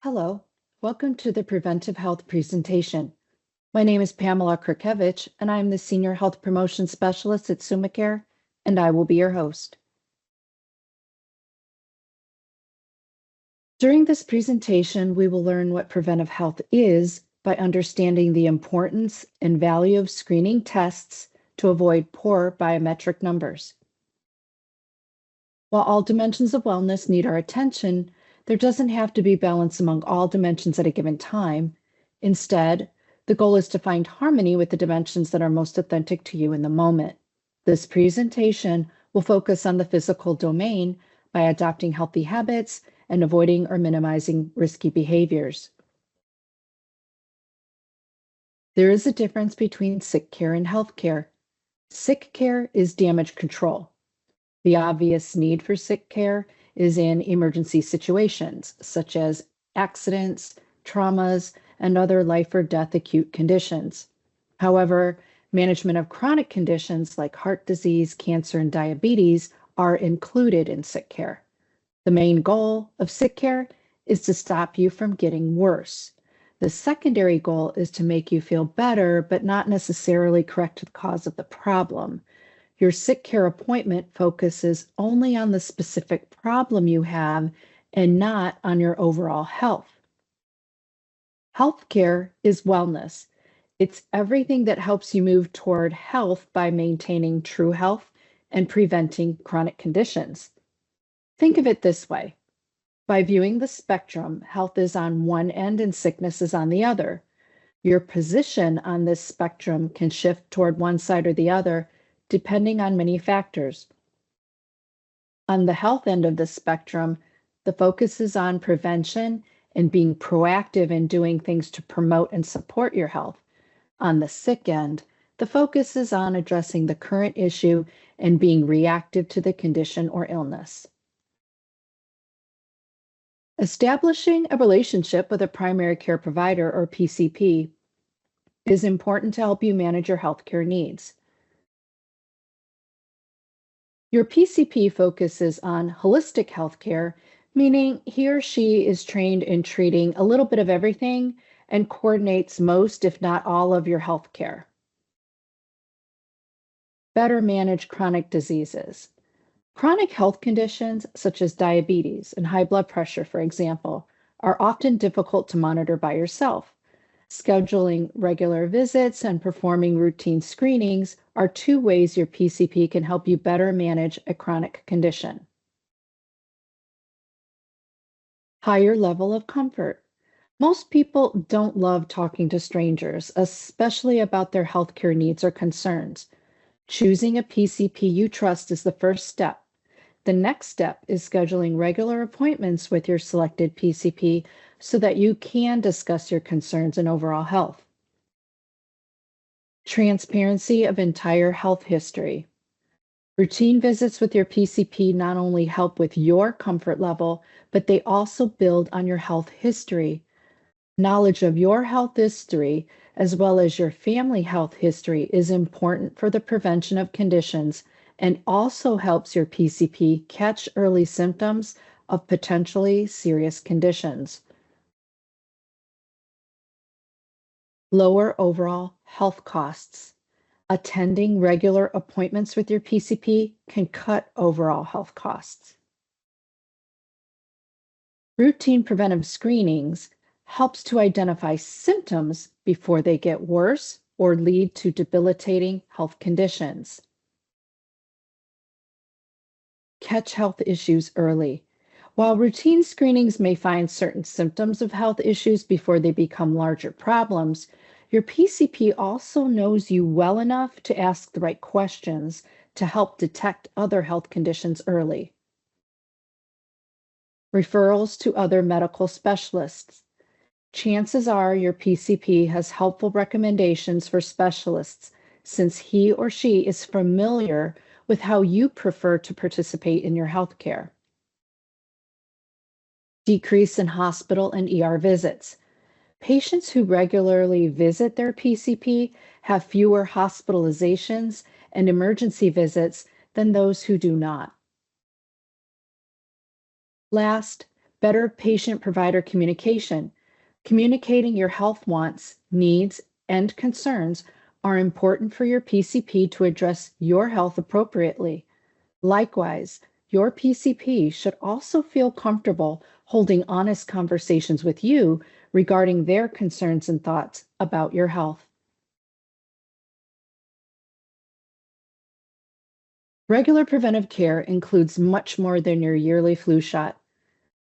Hello, welcome to the Preventive Health presentation. My name is Pamela Krutkiewicz, and I am the Senior Health Promotion Specialist at SummaCare, and I will be your host. During this presentation, we will learn what preventive health is by understanding the importance and value of screening tests to avoid poor biometric numbers. While all dimensions of wellness need our attention, there doesn't have to be balance among all dimensions at a given time. Instead, the goal is to find harmony with the dimensions that are most authentic to you in the moment. This presentation will focus on the physical domain by adopting healthy habits and avoiding or minimizing risky behaviors. There is a difference between sick care and health care. Sick care is damage control. The obvious need for sick care is in emergency situations, such as accidents, traumas, and other life or death acute conditions. However, management of chronic conditions like heart disease, cancer, and diabetes are included in sick care. The main goal of sick care is to stop you from getting worse. The secondary goal is to make you feel better, but not necessarily correct the cause of the problem. Your sick care appointment focuses only on the specific problem you have and not on your overall health. Healthcare is wellness. It's everything that helps you move toward health by maintaining true health and preventing chronic conditions. Think of it this way. By viewing the spectrum, health is on one end and sickness is on the other. Your position on this spectrum can shift toward one side or the other, depending on many factors. On the health end of the spectrum, the focus is on prevention and being proactive in doing things to promote and support your health. On the sick end, the focus is on addressing the current issue and being reactive to the condition or illness. Establishing a relationship with a primary care provider, or PCP, is important to help you manage your healthcare needs. Your PCP focuses on holistic healthcare, meaning he or she is trained in treating a little bit of everything and coordinates most, if not all, of your healthcare. Better manage chronic diseases. Chronic health conditions, such as diabetes and high blood pressure, for example, are often difficult to monitor by yourself. Scheduling regular visits and performing routine screenings are two ways your PCP can help you better manage a chronic condition. Higher level of comfort. Most people don't love talking to strangers, especially about their healthcare needs or concerns. Choosing a PCP you trust is the first step. The next step is scheduling regular appointments with your selected PCP so that you can discuss your concerns and overall health. Transparency of entire health history. Routine visits with your PCP not only help with your comfort level, but they also build on your health history. Knowledge of your health history, as well as your family health history, is important for the prevention of conditions and also helps your PCP catch early symptoms of potentially serious conditions. Lower overall health costs. Attending regular appointments with your PCP can cut overall health costs. Routine preventive screenings helps to identify symptoms before they get worse or lead to debilitating health conditions. Catch health issues early. While routine screenings may find certain symptoms of health issues before they become larger problems, your PCP also knows you well enough to ask the right questions to help detect other health conditions early. Referrals to other medical specialists. Chances are your PCP has helpful recommendations for specialists since he or she is familiar with how you prefer to participate in your health care. Decrease in hospital and ER visits. Patients who regularly visit their PCP have fewer hospitalizations and emergency visits than those who do not. Last, Better patient-provider communication. Communicating your health wants, needs, and concerns are important for your PCP to address your health appropriately. Likewise, your PCP should also feel comfortable holding honest conversations with you regarding their concerns and thoughts about your health. Regular preventive care includes much more than your yearly flu shot.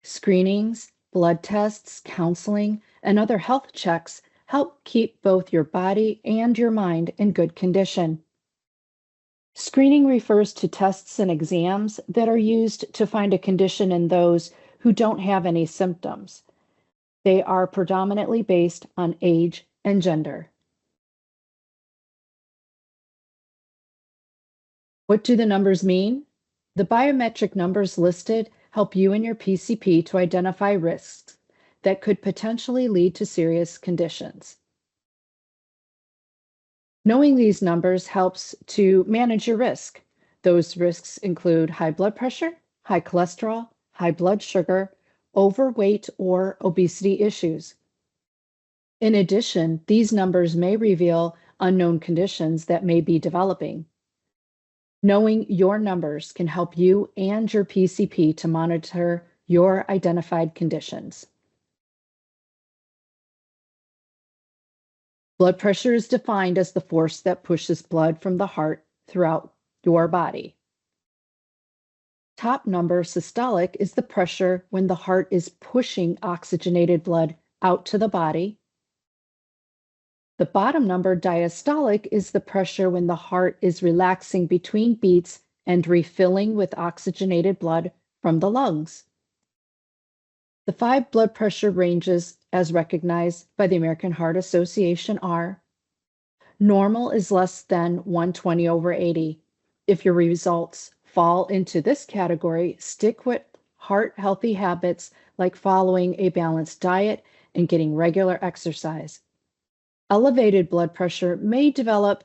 Screenings, blood tests, counseling, and other health checks help keep both your body and your mind in good condition. Screening refers to tests and exams that are used to find a condition in those who don't have any symptoms. They are predominantly based on age and gender. What do the numbers mean? The biometric numbers listed help you and your PCP to identify risks that could potentially lead to serious conditions. Knowing these numbers helps to manage your risk. Those risks include high blood pressure, high cholesterol, high blood sugar, overweight, or obesity issues. In addition, these numbers may reveal unknown conditions that may be developing. Knowing your numbers can help you and your PCP to monitor your identified conditions. Blood pressure is defined as the force that pushes blood from the heart throughout your body. Top number systolic is the pressure when the heart is pushing oxygenated blood out to the body. The bottom number diastolic is the pressure when the heart is relaxing between beats and refilling with oxygenated blood from the lungs. The 5 blood pressure ranges, as recognized by the American Heart Association, are: normal is less than 120/80. If your results fall into this category, stick with heart-healthy habits like following a balanced diet and getting regular exercise. Elevated blood pressure may develop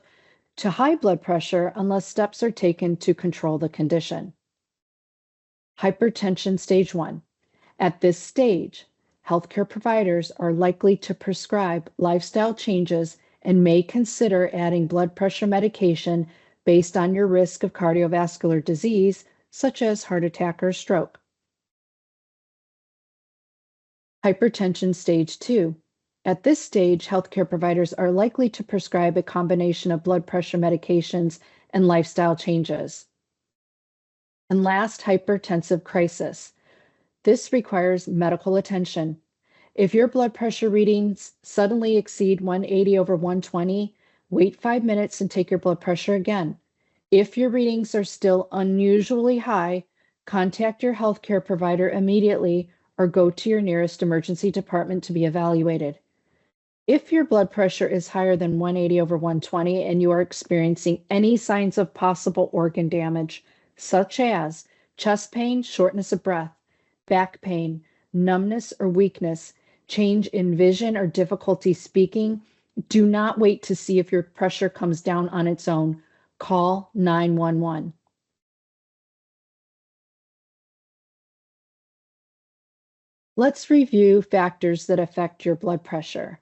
to high blood pressure unless steps are taken to control the condition. Hypertension stage 1. At this stage, healthcare providers are likely to prescribe lifestyle changes and may consider adding blood pressure medication based on your risk of cardiovascular disease, such as heart attack or stroke. Hypertension stage 2. At this stage, healthcare providers are likely to prescribe a combination of blood pressure medications and lifestyle changes. And last, hypertensive crisis. This requires medical attention. If your blood pressure readings suddenly exceed 180/120, wait 5 minutes and take your blood pressure again. If your readings are still unusually high, contact your healthcare provider immediately or go to your nearest emergency department to be evaluated. If your blood pressure is higher than 180/120 and you are experiencing any signs of possible organ damage, such as chest pain, shortness of breath, back pain, numbness or weakness, change in vision or difficulty speaking, do not wait to see if your pressure comes down on its own. Call 911. Let's review factors that affect your blood pressure.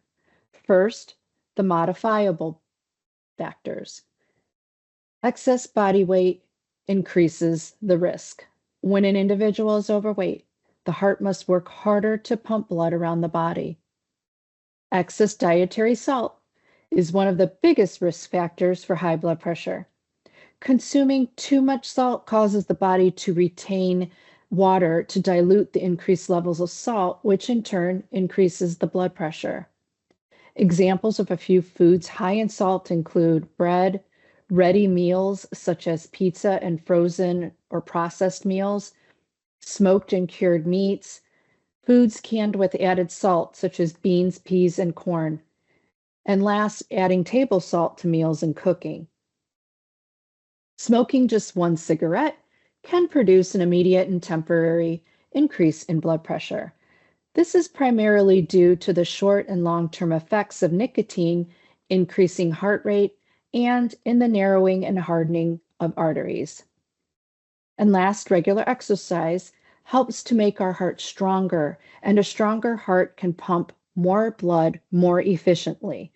First, the modifiable factors. Excess body weight increases the risk. When an individual is overweight, the heart must work harder to pump blood around the body. Excess dietary salt is one of the biggest risk factors for high blood pressure. Consuming too much salt causes the body to retain water to dilute the increased levels of salt, which in turn increases the blood pressure. Examples of a few foods high in salt include bread, ready meals such as pizza and frozen or processed meals, smoked and cured meats, foods canned with added salt such as beans, peas, and corn, and last, adding table salt to meals and cooking. Smoking just one cigarette can produce an immediate and temporary increase in blood pressure. This is primarily due to the short and long-term effects of nicotine, increasing heart rate, and in the narrowing and hardening of arteries. And last, regular exercise helps to make our heart stronger, and a stronger heart can pump more blood more efficiently.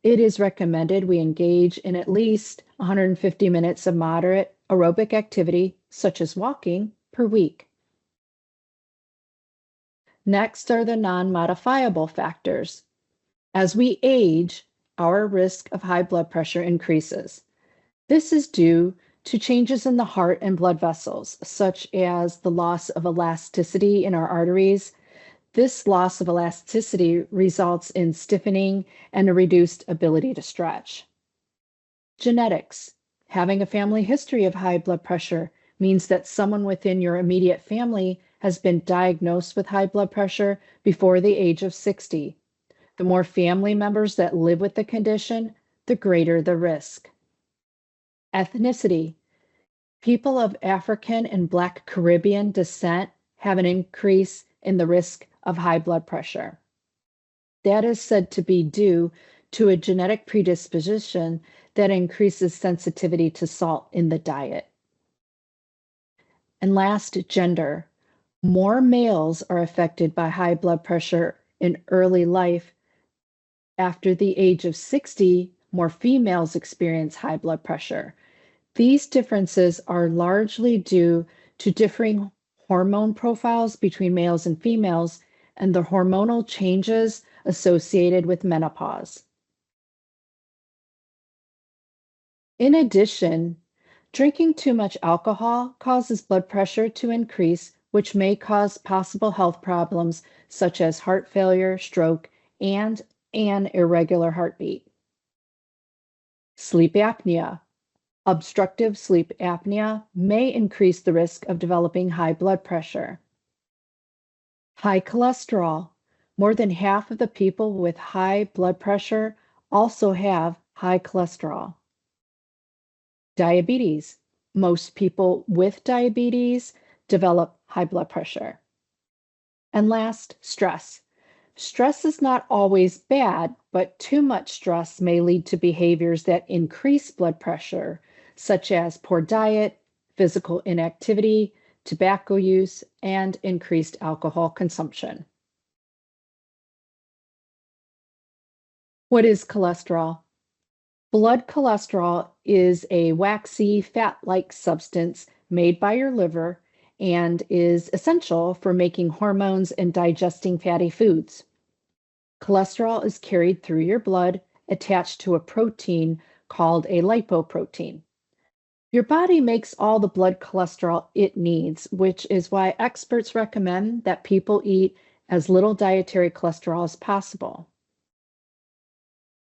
It is recommended we engage in at least 150 minutes of moderate aerobic activity, such as walking, per week. Next are the non-modifiable factors. As we age, our risk of high blood pressure increases. This is due to changes in the heart and blood vessels, such as the loss of elasticity in our arteries. This loss of elasticity results in stiffening and a reduced ability to stretch. Genetics. Having a family history of high blood pressure means that someone within your immediate family has been diagnosed with high blood pressure before the age of 60. The more family members that live with the condition, the greater the risk. Ethnicity. People of African and Black Caribbean descent have an increase in the risk of high blood pressure. That is said to be due to a genetic predisposition that increases sensitivity to salt in the diet. And last, gender. More males are affected by high blood pressure in early life. After the age of 60, more females experience high blood pressure. These differences are largely due to differing hormone profiles between males and females and the hormonal changes associated with menopause. In addition, drinking too much alcohol causes blood pressure to increase, which may cause possible health problems such as heart failure, stroke, and an irregular heartbeat. Sleep apnea. Obstructive sleep apnea may increase the risk of developing high blood pressure. High cholesterol. More than half of the people with high blood pressure also have high cholesterol. Diabetes. Most people with diabetes develop high blood pressure. And last, stress. Stress is not always bad, but too much stress may lead to behaviors that increase blood pressure, such as poor diet, physical inactivity, tobacco use, and increased alcohol consumption. What is cholesterol? Blood cholesterol is a waxy, fat-like substance made by your liver and is essential for making hormones and digesting fatty foods. Cholesterol is carried through your blood attached to a protein called a lipoprotein. Your body makes all the blood cholesterol it needs, which is why experts recommend that people eat as little dietary cholesterol as possible.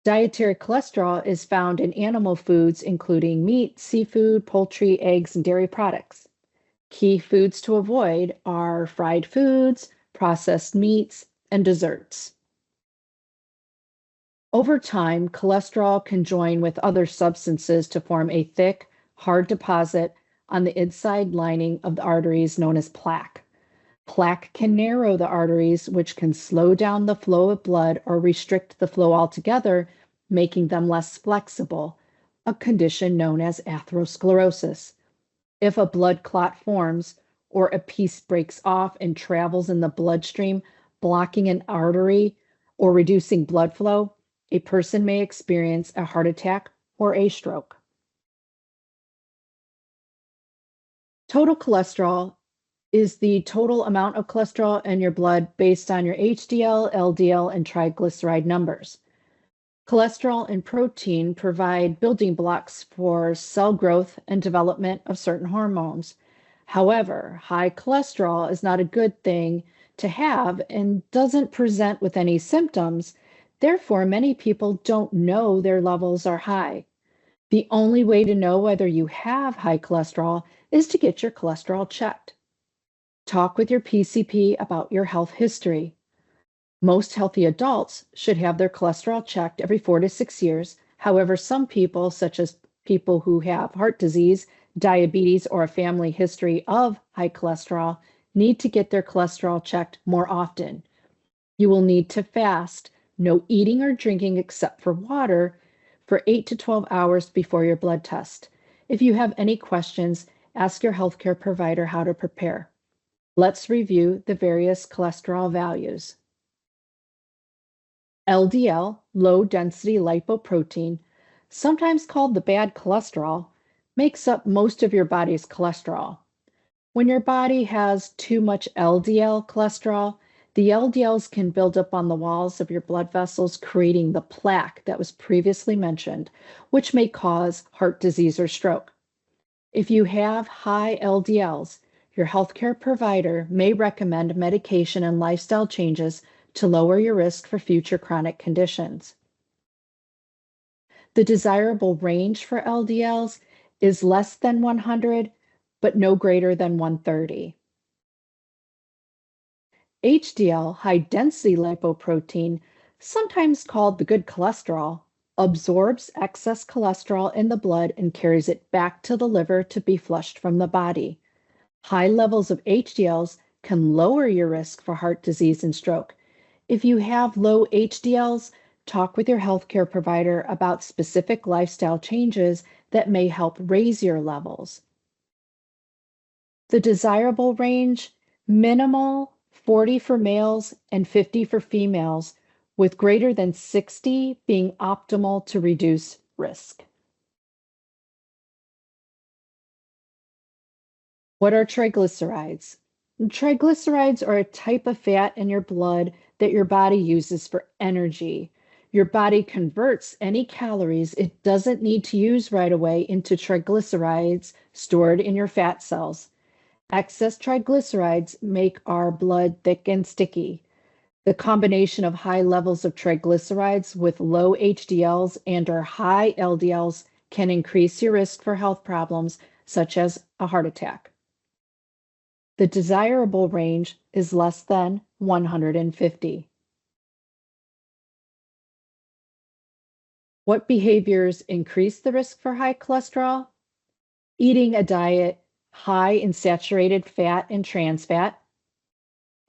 Dietary cholesterol is found in animal foods, including meat, seafood, poultry, eggs, and dairy products. Key foods to avoid are fried foods, processed meats, and desserts. Over time, cholesterol can join with other substances to form a thick, hard deposit on the inside lining of the arteries known as plaque. Plaque can narrow the arteries, which can slow down the flow of blood or restrict the flow altogether, making them less flexible, a condition known as atherosclerosis. If a blood clot forms or a piece breaks off and travels in the bloodstream, blocking an artery or reducing blood flow, a person may experience a heart attack or a stroke. Total cholesterol is the total amount of cholesterol in your blood based on your HDL, LDL, and triglyceride numbers. Cholesterol and protein provide building blocks for cell growth and development of certain hormones. However, high cholesterol is not a good thing to have and doesn't present with any symptoms. Therefore, many people don't know their levels are high. The only way to know whether you have high cholesterol is to get your cholesterol checked. Talk with your PCP about your health history. Most healthy adults should have their cholesterol checked every 4 to 6 years. However, some people, such as people who have heart disease, diabetes, or a family history of high cholesterol, need to get their cholesterol checked more often. You will need to fast, no eating or drinking except for water, for 8 to 12 hours before your blood test. If you have any questions, ask your healthcare provider how to prepare. Let's review the various cholesterol values. LDL, low-density lipoprotein, sometimes called the bad cholesterol, makes up most of your body's cholesterol. When your body has too much LDL cholesterol, the LDLs can build up on the walls of your blood vessels, creating the plaque that was previously mentioned, which may cause heart disease or stroke. If you have high LDLs, your healthcare provider may recommend medication and lifestyle changes to lower your risk for future chronic conditions. The desirable range for LDLs is less than 100, but no greater than 130. HDL, high-density lipoprotein, sometimes called the good cholesterol, absorbs excess cholesterol in the blood and carries it back to the liver to be flushed from the body. High levels of HDLs can lower your risk for heart disease and stroke. If you have low HDLs, talk with your healthcare provider about specific lifestyle changes that may help raise your levels. The desirable range, minimal 40 for males and 50 for females, with greater than 60 being optimal to reduce risk. What are triglycerides? Triglycerides are a type of fat in your blood that your body uses for energy. Your body converts any calories it doesn't need to use right away into triglycerides stored in your fat cells. Excess triglycerides make our blood thick and sticky. The combination of high levels of triglycerides with low HDLs and/or high LDLs can increase your risk for health problems such as a heart attack. The desirable range is less than 150. What behaviors increase the risk for high cholesterol? Eating a diet high in saturated fat and trans fat.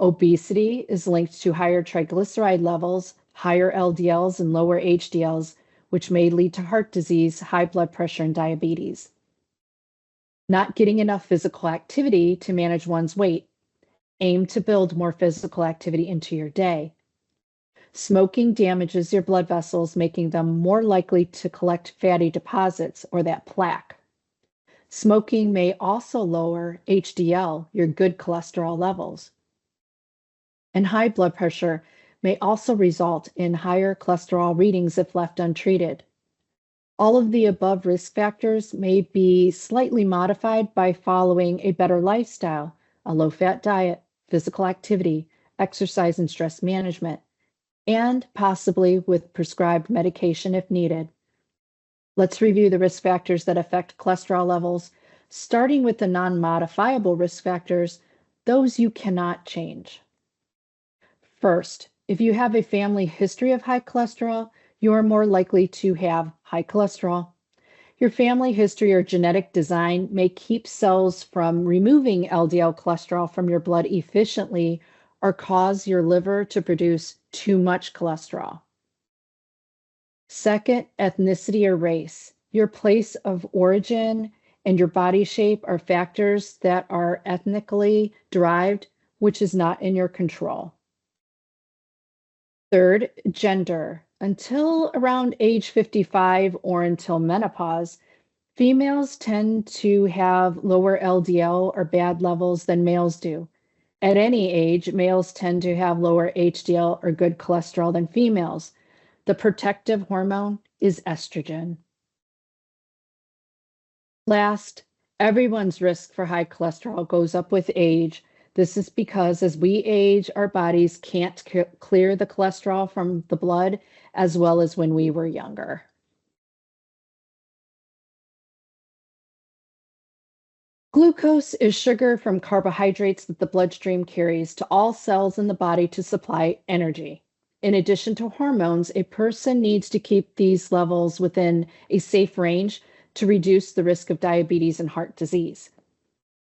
Obesity is linked to higher triglyceride levels, higher LDLs, and lower HDLs, which may lead to heart disease, high blood pressure, and diabetes. Not getting enough physical activity to manage one's weight. Aim to build more physical activity into your day. Smoking damages your blood vessels, making them more likely to collect fatty deposits or that plaque. Smoking may also lower HDL, your good cholesterol levels. And high blood pressure may also result in higher cholesterol readings if left untreated. All of the above risk factors may be slightly modified by following a better lifestyle, a low-fat diet, physical activity, exercise and stress management, and possibly with prescribed medication if needed. Let's review the risk factors that affect cholesterol levels, starting with the non-modifiable risk factors, those you cannot change. First, if you have a family history of high cholesterol, you are more likely to have high cholesterol. Your family history or genetic design may keep cells from removing LDL cholesterol from your blood efficiently or cause your liver to produce too much cholesterol. Second, ethnicity or race. Your place of origin and your body shape are factors that are ethnically derived, which is not in your control. Third, gender. Until around age 55 or until menopause, females tend to have lower LDL or bad levels than males do. At any age, males tend to have lower HDL or good cholesterol than females. The protective hormone is estrogen. Last, everyone's risk for high cholesterol goes up with age. This is because as we age, our bodies can't clear the cholesterol from the blood as well as when we were younger. Glucose is sugar from carbohydrates that the bloodstream carries to all cells in the body to supply energy. In addition to hormones, a person needs to keep these levels within a safe range to reduce the risk of diabetes and heart disease.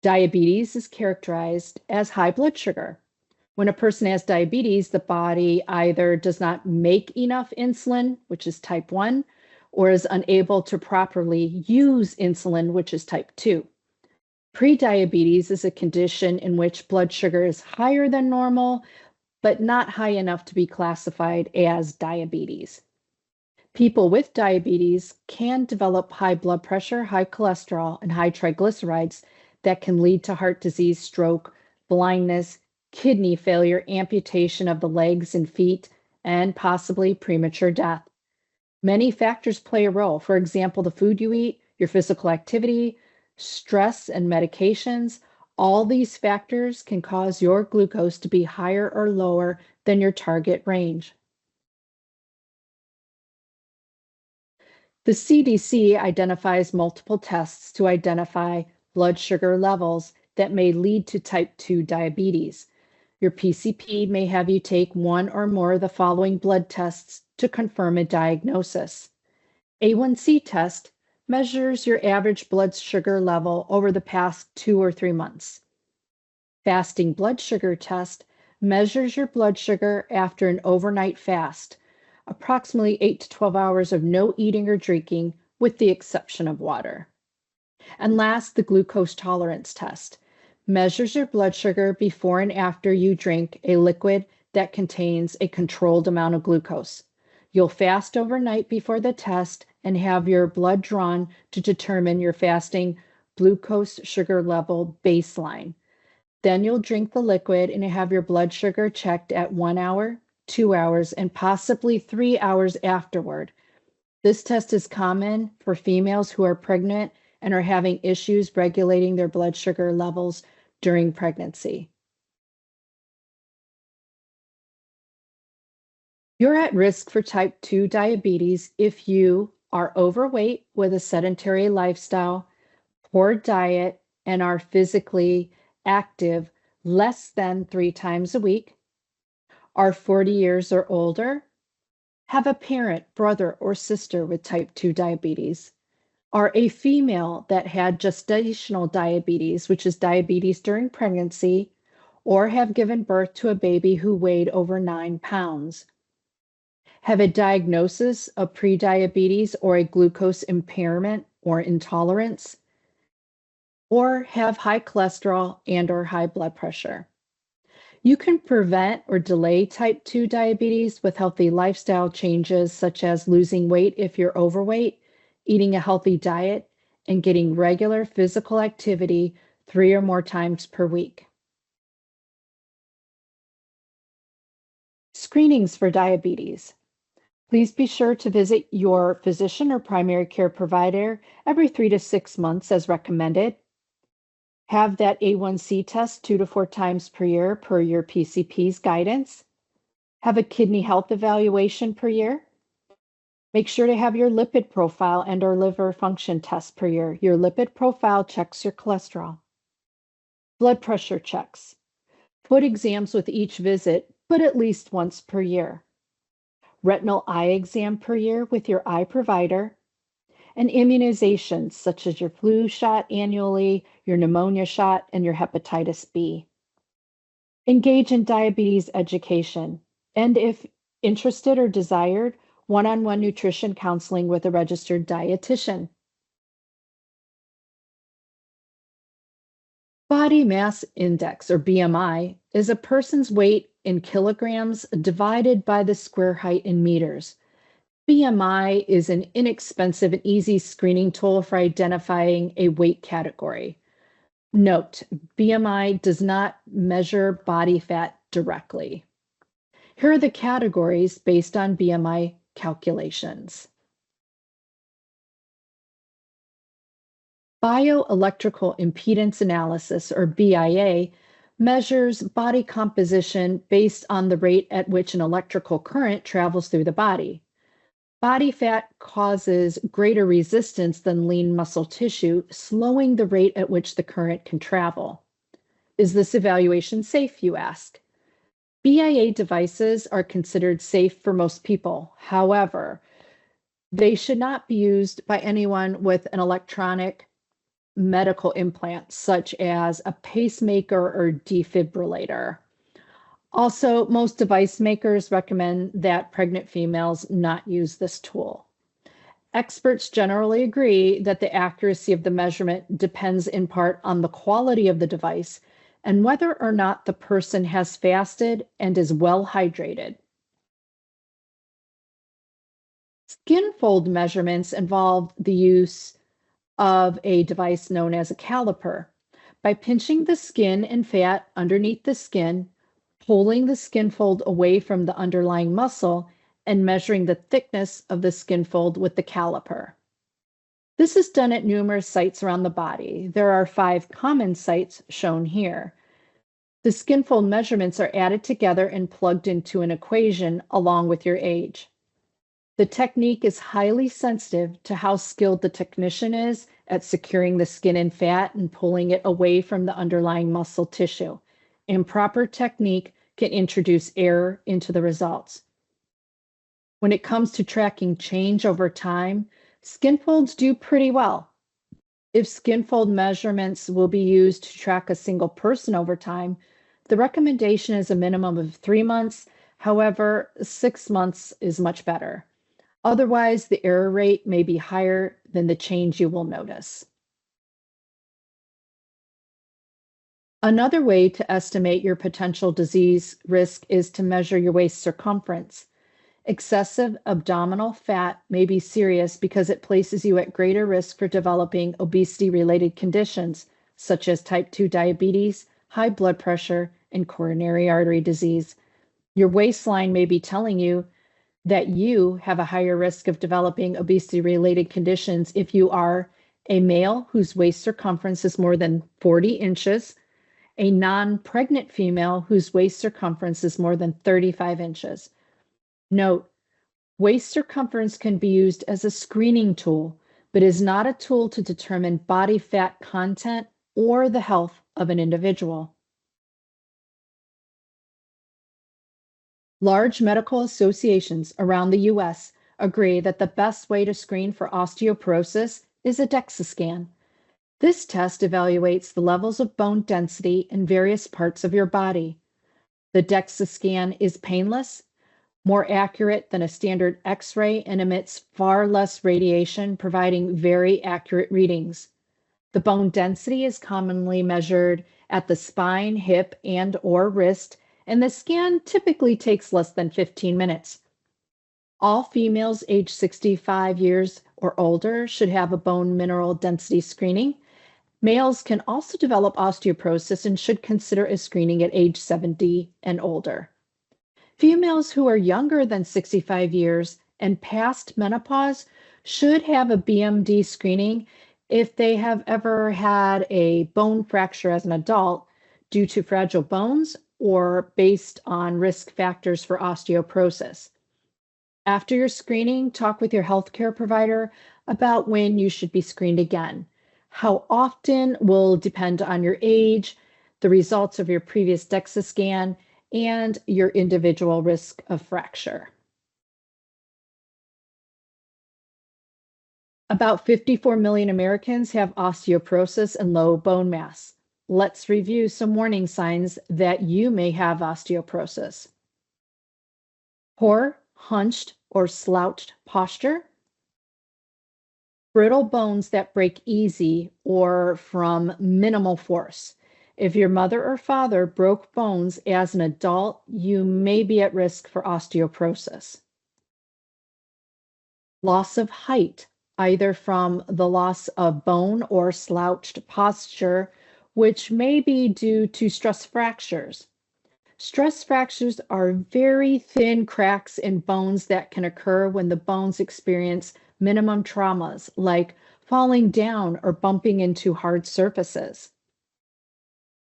Diabetes is characterized as high blood sugar. When a person has diabetes, the body either does not make enough insulin, which is type 1, or is unable to properly use insulin, which is type 2. Prediabetes is a condition in which blood sugar is higher than normal, but not high enough to be classified as diabetes. People with diabetes can develop high blood pressure, high cholesterol, and high triglycerides that can lead to heart disease, stroke, blindness, kidney failure, amputation of the legs and feet, and possibly premature death. Many factors play a role. For example, the food you eat, your physical activity, stress, and medications. All these factors can cause your glucose to be higher or lower than your target range. The CDC identifies multiple tests to identify blood sugar levels that may lead to type 2 diabetes. Your PCP may have you take one or more of the following blood tests to confirm a diagnosis. A1C test measures your average blood sugar level over the past 2 or 3 months. Fasting blood sugar test measures your blood sugar after an overnight fast, approximately 8 to 12 hours of no eating or drinking, with the exception of water. And last, the glucose tolerance test measures your blood sugar before and after you drink a liquid that contains a controlled amount of glucose. You'll fast overnight before the test and have your blood drawn to determine your fasting glucose sugar level baseline. Then you'll drink the liquid and have your blood sugar checked at 1 hour, 2 hours, and possibly 3 hours afterward. This test is common for females who are pregnant and are having issues regulating their blood sugar levels during pregnancy. You're at risk for type 2 diabetes if you are overweight with a sedentary lifestyle, poor diet, and are physically active less than 3 times a week, are 40 years or older, have a parent, brother, or sister with type 2 diabetes, are a female that had gestational diabetes, which is diabetes during pregnancy, or have given birth to a baby who weighed over 9 pounds, have a diagnosis of prediabetes or a glucose impairment or intolerance, or have high cholesterol and or high blood pressure. You can prevent or delay type 2 diabetes with healthy lifestyle changes such as losing weight if you're overweight, eating a healthy diet, and getting regular physical activity 3 or more times per week. Screenings for diabetes. Please be sure to visit your physician or primary care provider every 3 to 6 months as recommended. Have that A1C test 2 to 4 times per year per your PCP's guidance. Have a kidney health evaluation per year. Make sure to have your lipid profile and or liver function test per year. Your lipid profile checks your cholesterol. Blood pressure checks. Foot exams with each visit, but at least once per year. Retinal eye exam per year with your eye provider. And immunizations such as your flu shot annually, your pneumonia shot, and your hepatitis B. Engage in diabetes education, and if interested or desired, one-on-one nutrition counseling with a registered dietitian. Body mass index, or BMI, is a person's weight in kilograms divided by the square height in meters. BMI is an inexpensive and easy screening tool for identifying a weight category. Note, BMI does not measure body fat directly. Here are the categories based on BMI calculations. Bioelectrical impedance analysis, or BIA, measures body composition based on the rate at which an electrical current travels through the body. Body fat causes greater resistance than lean muscle tissue, slowing the rate at which the current can travel. Is this evaluation safe, you ask? BIA devices are considered safe for most people. However, they should not be used by anyone with an electronic medical implant, such as a pacemaker or defibrillator. Also, most device makers recommend that pregnant females not use this tool. Experts generally agree that the accuracy of the measurement depends in part on the quality of the device and whether or not the person has fasted and is well hydrated. Skin fold measurements involve the use of a device known as a caliper. By pinching the skin and fat underneath the skin, pulling the skin fold away from the underlying muscle, and measuring the thickness of the skin fold with the caliper. This is done at numerous sites around the body. There are 5 common sites shown here. The skin fold measurements are added together and plugged into an equation along with your age. The technique is highly sensitive to how skilled the technician is at securing the skin and fat and pulling it away from the underlying muscle tissue. Improper technique can introduce error into the results. When it comes to tracking change over time, skin folds do pretty well. If skin fold measurements will be used to track a single person over time, the recommendation is a minimum of 3 months. However, 6 months is much better. Otherwise, the error rate may be higher than the change you will notice. Another way to estimate your potential disease risk is to measure your waist circumference. Excessive abdominal fat may be serious because it places you at greater risk for developing obesity-related conditions such as type 2 diabetes, high blood pressure, and coronary artery disease. Your waistline may be telling you that you have a higher risk of developing obesity-related conditions if you are a male whose waist circumference is more than 40 inches, a non-pregnant female whose waist circumference is more than 35 inches. Note, waist circumference can be used as a screening tool, but is not a tool to determine body fat content or the health of an individual. Large medical associations around the U.S. agree that the best way to screen for osteoporosis is a DEXA scan. This test evaluates the levels of bone density in various parts of your body. The DEXA scan is painless, more accurate than a standard X-ray, and emits far less radiation, providing very accurate readings. The bone density is commonly measured at the spine, hip, and/or wrist, and the scan typically takes less than 15 minutes. All females aged 65 years or older should have a bone mineral density screening. Males can also develop osteoporosis and should consider a screening at age 70 and older. Females who are younger than 65 years and past menopause should have a BMD screening if they have ever had a bone fracture as an adult due to fragile bones or based on risk factors for osteoporosis. After your screening, talk with your healthcare provider about when you should be screened again. How often will depend on your age, the results of your previous DEXA scan, and your individual risk of fracture. About 54 million Americans have osteoporosis and low bone mass. Let's review some warning signs that you may have osteoporosis. Poor, hunched, or slouched posture. Brittle bones that break easy or from minimal force. If your mother or father broke bones as an adult, you may be at risk for osteoporosis. Loss of height, either from the loss of bone or slouched posture, which may be due to stress fractures. Stress fractures are very thin cracks in bones that can occur when the bones experience minimum traumas, like falling down or bumping into hard surfaces.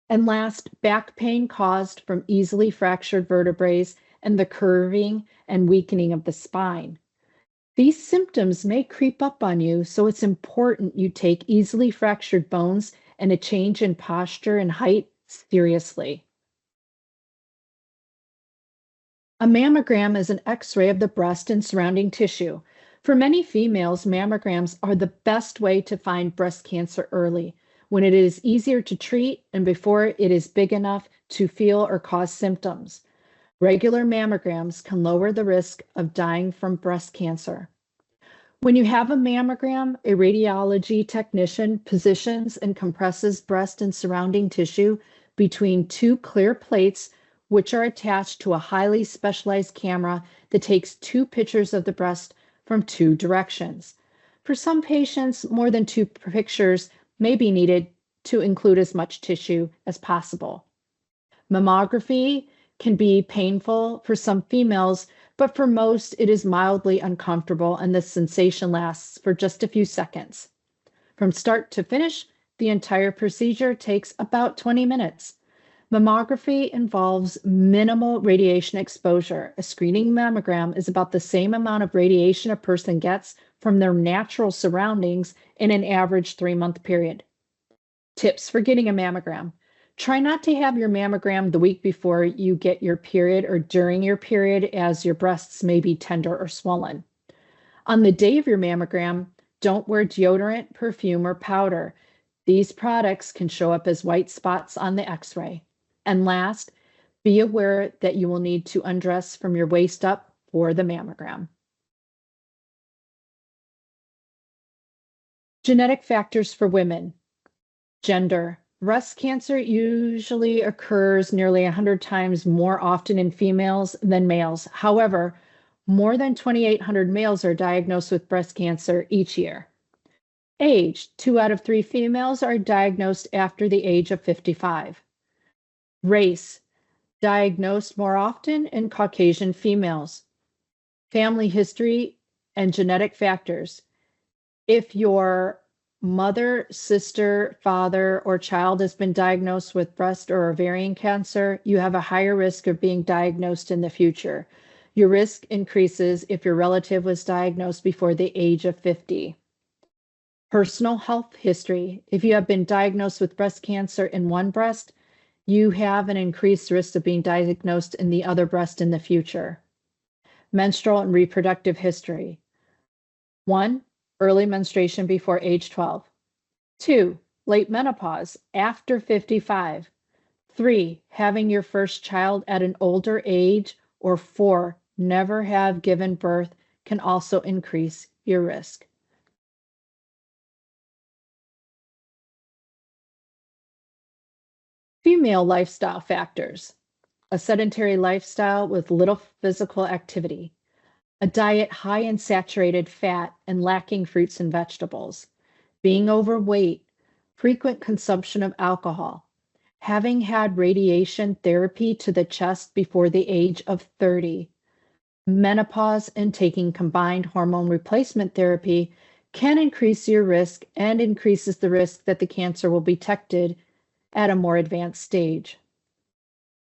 And last, back pain caused from easily fractured vertebrae and the curving and weakening of the spine. These symptoms may creep up on you, so it's important you take easily fractured bones and a change in posture and height seriously. A mammogram is an X-ray of the breast and surrounding tissue. For many females, mammograms are the best way to find breast cancer early, when it is easier to treat and before it is big enough to feel or cause symptoms. Regular mammograms can lower the risk of dying from breast cancer. When you have a mammogram, a radiology technician positions and compresses breast and surrounding tissue between two clear plates, which are attached to a highly specialized camera that takes two pictures of the breast from two directions. For some patients, more than two pictures may be needed to include as much tissue as possible. Mammography can be painful for some females, but for most, it is mildly uncomfortable and the sensation lasts for just a few seconds. From start to finish, the entire procedure takes about 20 minutes. Mammography involves minimal radiation exposure. A screening mammogram is about the same amount of radiation a person gets from their natural surroundings in an average 3-month period. Tips for getting a mammogram. Try not to have your mammogram the week before you get your period or during your period, as your breasts may be tender or swollen. On the day of your mammogram, don't wear deodorant, perfume, or powder. These products can show up as white spots on the x-ray. And last, be aware that you will need to undress from your waist up for the mammogram. Genetic factors for women. Gender. Breast cancer usually occurs nearly 100 times more often in females than males. However, more than 2,800 males are diagnosed with breast cancer each year. Age. 2 out of 3 females are diagnosed after the age of 55. Race. Diagnosed more often in Caucasian females. Family history and genetic factors. If your mother, sister, father, or child has been diagnosed with breast or ovarian cancer, you have a higher risk of being diagnosed in the future. Your risk increases if your relative was diagnosed before the age of 50. Personal health history. If you have been diagnosed with breast cancer in one breast, you have an increased risk of being diagnosed in the other breast in the future. Menstrual and reproductive history. 1. Early menstruation before age 12. 2. Late menopause after 55. 3. Having your first child at an older age. Or 4. Never have given birth can also increase your risk. Female lifestyle factors. A sedentary lifestyle with little physical activity. A diet high in saturated fat and lacking fruits and vegetables, being overweight, frequent consumption of alcohol, having had radiation therapy to the chest before the age of 30, menopause, and taking combined hormone replacement therapy can increase your risk and increases the risk that the cancer will be detected at a more advanced stage.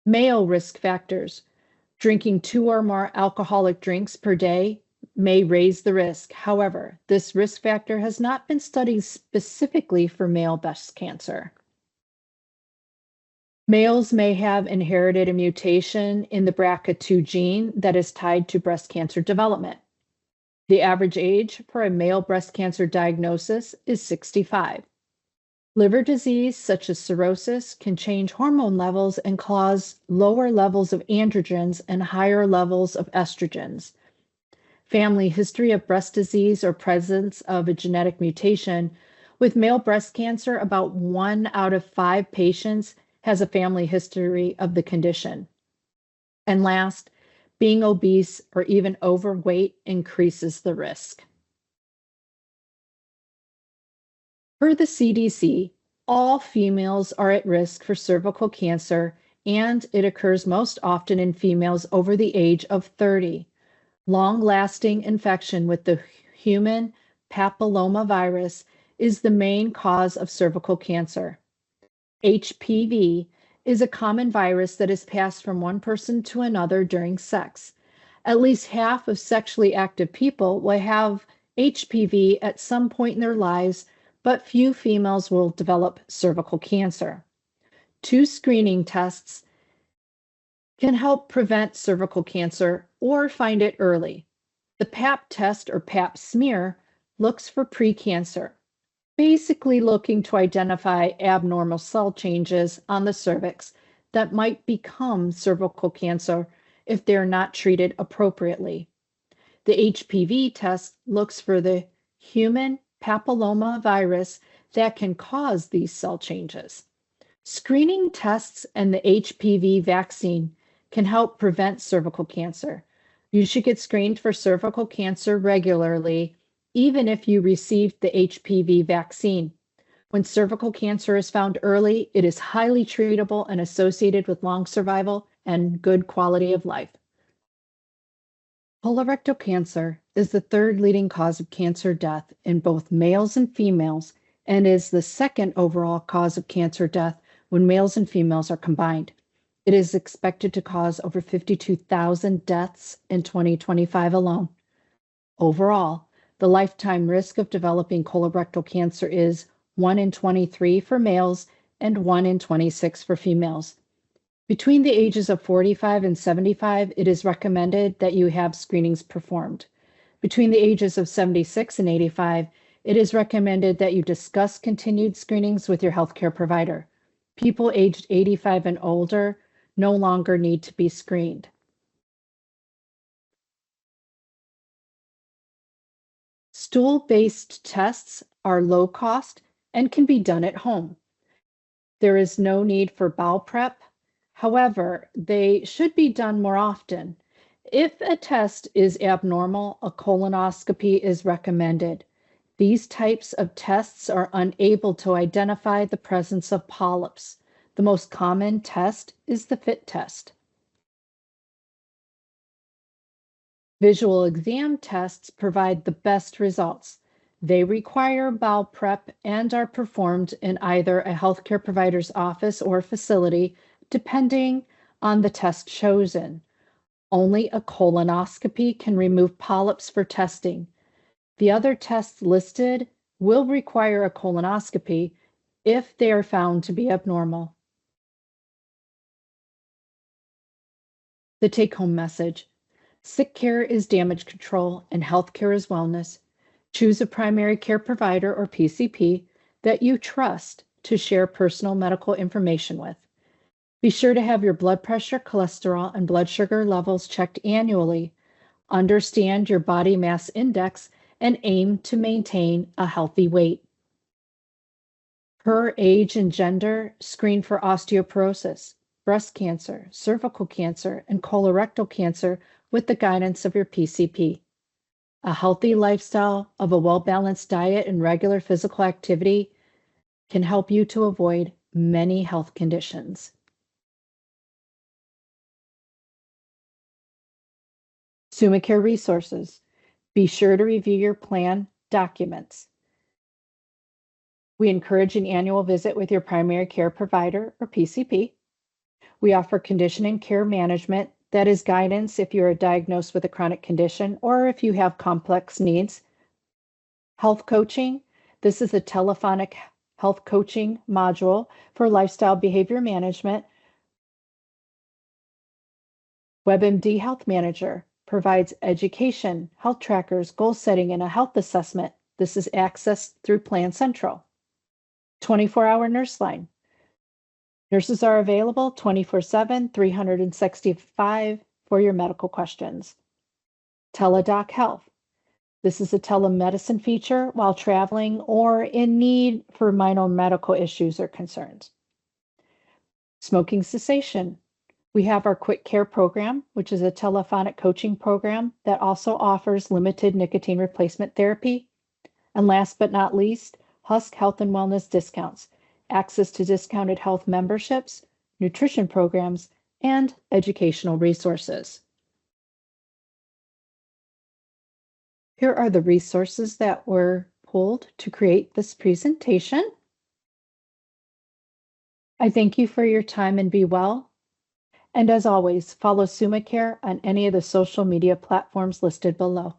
Male risk factors. Drinking 2 or more alcoholic drinks per day may raise the risk. However, this risk factor has not been studied specifically for male breast cancer. Males may have inherited a mutation in the BRCA2 gene that is tied to breast cancer development. The average age for a male breast cancer diagnosis is 65. Liver disease, such as cirrhosis, can change hormone levels and cause lower levels of androgens and higher levels of estrogens. Family history of breast disease or presence of a genetic mutation. With male breast cancer, about 1 out of 5 patients has a family history of the condition. And last, being obese or even overweight increases the risk. Per the CDC, all females are at risk for cervical cancer, and it occurs most often in females over the age of 30. Long-lasting infection with the human papillomavirus is the main cause of cervical cancer. HPV is a common virus that is passed from one person to another during sex. At least half of sexually active people will have HPV at some point in their lives, but few females will develop cervical cancer. 2 screening tests can help prevent cervical cancer or find it early. The Pap test or Pap smear looks for precancer, basically looking to identify abnormal cell changes on the cervix that might become cervical cancer if they're not treated appropriately. The HPV test looks for the human papillomavirus that can cause these cell changes. Screening tests and the HPV vaccine can help prevent cervical cancer. You should get screened for cervical cancer regularly, even if you received the HPV vaccine. When cervical cancer is found early, it is highly treatable and associated with long survival and good quality of life. Colorectal cancer is the third leading cause of cancer death in both males and females, and is the second overall cause of cancer death when males and females are combined. It is expected to cause over 52,000 deaths in 2025 alone. Overall, the lifetime risk of developing colorectal cancer is 1 in 23 for males and 1 in 26 for females. Between the ages of 45 and 75, it is recommended that you have screenings performed. Between the ages of 76 and 85, it is recommended that you discuss continued screenings with your healthcare provider. People aged 85 and older no longer need to be screened. Stool-based tests are low cost and can be done at home. There is no need for bowel prep. However, they should be done more often. If a test is abnormal, a colonoscopy is recommended. These types of tests are unable to identify the presence of polyps. The most common test is the FIT test. Visual exam tests provide the best results. They require bowel prep and are performed in either a healthcare provider's office or facility, depending on the test chosen. Only a colonoscopy can remove polyps for testing. The other tests listed will require a colonoscopy if they are found to be abnormal. The take-home message: sick care is damage control and healthcare is wellness. Choose a primary care provider or PCP that you trust to share personal medical information with. Be sure to have your blood pressure, cholesterol, and blood sugar levels checked annually. Understand your body mass index and aim to maintain a healthy weight. Per age and gender, screen for osteoporosis, breast cancer, cervical cancer, and colorectal cancer with the guidance of your PCP. A healthy lifestyle of a well-balanced diet and regular physical activity can help you to avoid many health conditions. SummaCare resources. Be sure to review your plan documents. We encourage an annual visit with your primary care provider or PCP. We offer condition and care management, that is guidance if you are diagnosed with a chronic condition or if you have complex needs. Health coaching. This is a telephonic health coaching module for lifestyle behavior management. WebMD Health Manager provides education, health trackers, goal setting, and a health assessment. This is accessed through Plan Central. 24-hour nurse line. Nurses are available 24/7, 365 for your medical questions. Teledoc Health. This is a telemedicine feature while traveling or in need for minor medical issues or concerns. Smoking cessation. We have our Quick Care program, which is a telephonic coaching program that also offers limited nicotine replacement therapy. And last but not least, Husk Health and Wellness discounts, access to discounted health memberships, nutrition programs, and educational resources. Here are the resources that were pulled to create this presentation. I thank you for your time and be well. And as always, follow SummaCare on any of the social media platforms listed below.